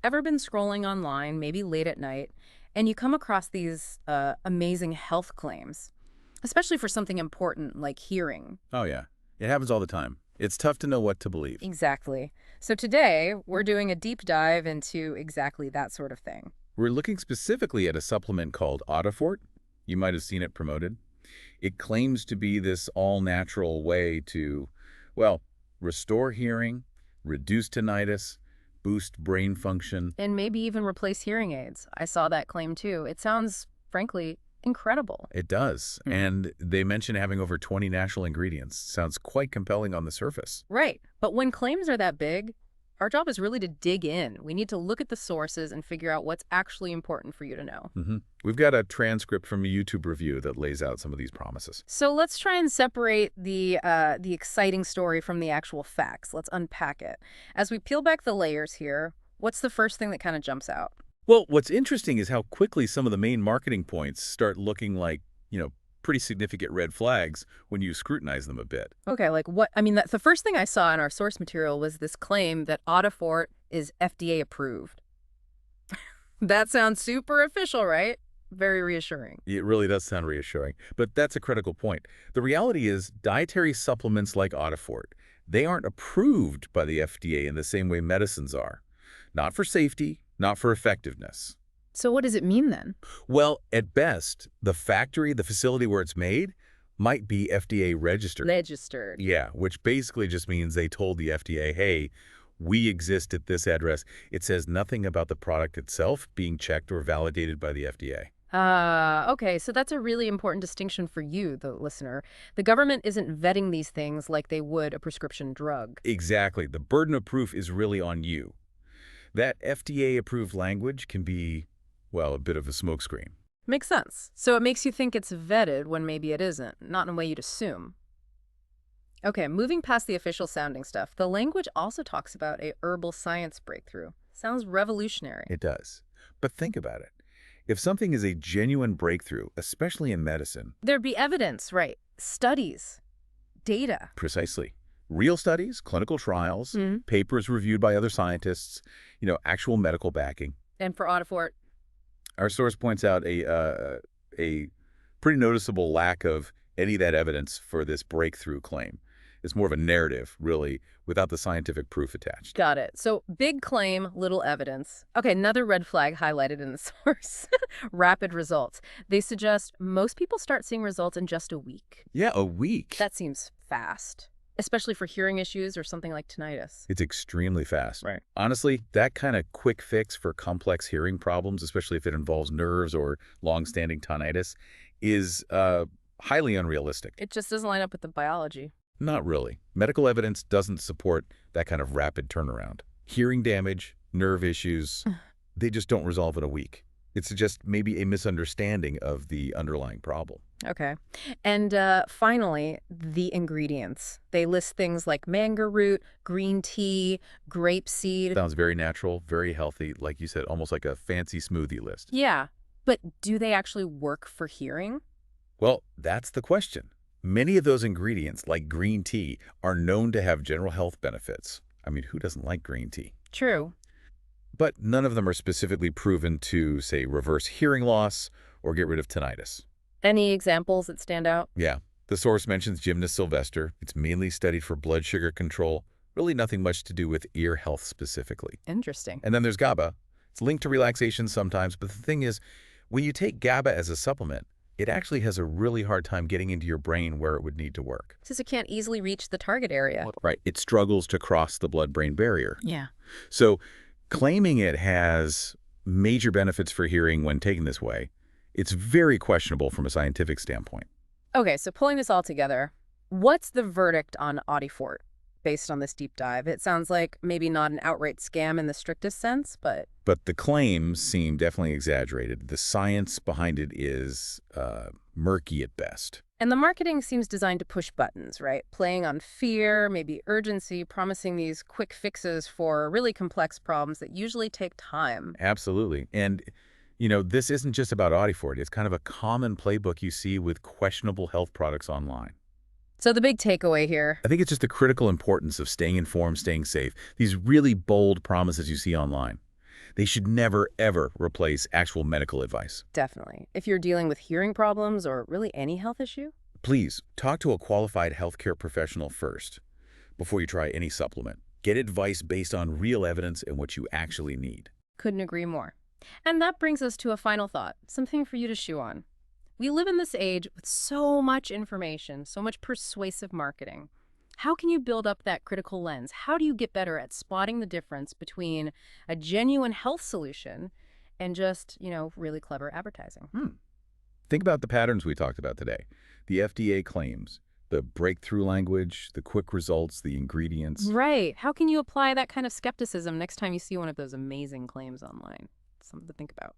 Ever been scrolling online, maybe late at night, and you come across these amazing health claims, especially for something important like hearing? Oh, yeah. It happens all the time. It's tough to know what to believe. Exactly. So today, we're doing a deep dive into exactly that sort of thing. We're looking specifically at a supplement called Audifort. You might have seen it promoted. It claims to be this all-natural way to, well, restore hearing, reduce tinnitus, boost brain function. And maybe even replace hearing aids. I saw that claim too. It sounds, frankly, incredible. It does. And they mention having over 20 natural ingredients. Sounds quite compelling on the surface. Right. But when claims are that big, our job is really to dig in. We need to look at the sources and figure out what's actually important for you to know. We've got a transcript from a YouTube review that lays out some of these promises. So let's try and separate the exciting story from the actual facts. Let's unpack it. As we peel back the layers here, what's the first thing that kind of jumps out? Well, what's interesting is how quickly some of the main marketing points start looking like, pretty significant red flags when you scrutinize them a bit. Okay, like what? I mean, the first thing I saw in our source material was this claim that Audifort is FDA approved. That sounds super official, right? Very reassuring. It really does sound reassuring, but that's a critical point. The reality is dietary supplements like Audifort, they aren't approved by the FDA in the same way medicines are. Not for safety, not for effectiveness. So what does it mean then? Well, at best, the factory, the facility where it's made, might be FDA registered. Registered. Yeah, which basically just means they told the FDA, hey, we exist at this address. It says nothing about the product itself being checked or validated by the FDA. Okay, so that's a really important distinction for you, the listener. The government isn't vetting these things like they would a prescription drug. Exactly. The burden of proof is really on you. That FDA-approved language can be, well, a bit of a smokescreen. Makes sense. So it makes you think it's vetted when maybe it isn't, not in a way you'd assume. Okay, moving past the official sounding stuff, the language also talks about a herbal science breakthrough. Sounds revolutionary. It does. But think about it. If something is a genuine breakthrough, especially in medicine— There'd be evidence, right? Studies, data. Precisely. Real studies, clinical trials, papers reviewed by other scientists, actual medical backing. And for Audifort? Our source points out a pretty noticeable lack of any of that evidence for this breakthrough claim. It's more of a narrative, really, without the scientific proof attached. Got it. So big claim, little evidence. Okay, another red flag highlighted in the source. Rapid results. They suggest most people start seeing results in just a week. Yeah, a week. That seems fast, especially for hearing issues or something like tinnitus. It's extremely fast. Right. Honestly, that kind of quick fix for complex hearing problems, especially if it involves nerves or long-standing tinnitus, is highly unrealistic. It just doesn't line up with the biology. Not really. Medical evidence doesn't support that kind of rapid turnaround. Hearing damage, nerve issues, they just don't resolve in a week. It's just maybe a misunderstanding of the underlying problem. Okay. And finally, the ingredients. They list things like mango root, green tea, grapeseed. Sounds very natural, very healthy, like you said, almost like a fancy smoothie list. Yeah, but do they actually work for hearing? Well, that's the question. Many of those ingredients, like green tea, are known to have general health benefits. I mean, who doesn't like green tea? True. But none of them are specifically proven to, say, reverse hearing loss or get rid of tinnitus. Any examples that stand out? Yeah. The source mentions Gymnast sylvester. It's mainly studied for blood sugar control. Really nothing much to do with ear health specifically. Interesting. And then there's GABA. It's linked to relaxation sometimes, but the thing is, when you take GABA as a supplement, it actually has a really hard time getting into your brain where it would need to work. Since it can't easily reach the target area. Right. It struggles to cross the blood-brain barrier. Yeah. So claiming it has major benefits for hearing when taken this way, it's very questionable from a scientific standpoint. Okay, so pulling this all together, what's the verdict on Audifort based on this deep dive? It sounds like maybe not an outright scam in the strictest sense, but... But the claims seem definitely exaggerated. The science behind it is murky at best. And the marketing seems designed to push buttons, right? Playing on fear, maybe urgency, promising these quick fixes for really complex problems that usually take time. Absolutely. And, this isn't just about Audifort. It's kind of a common playbook you see with questionable health products online. So the big takeaway here. I think it's just the critical importance of staying informed, staying safe. These really bold promises you see online. They should never, ever replace actual medical advice. Definitely. If you're dealing with hearing problems or really any health issue, Please, talk to a qualified healthcare professional first before you try any supplement. Get advice based on real evidence and what you actually need. couldn't agree more. And that brings us to a final thought, something for you to chew on. We live in this age with so much information, so much persuasive marketing. How can you build up that critical lens? How do you get better at spotting the difference between a genuine health solution and just, really clever advertising? Think about the patterns we talked about today. The FDA claims, the breakthrough language, the quick results, the ingredients. Right. How can you apply that kind of skepticism next time you see one of those amazing claims online? Something to think about.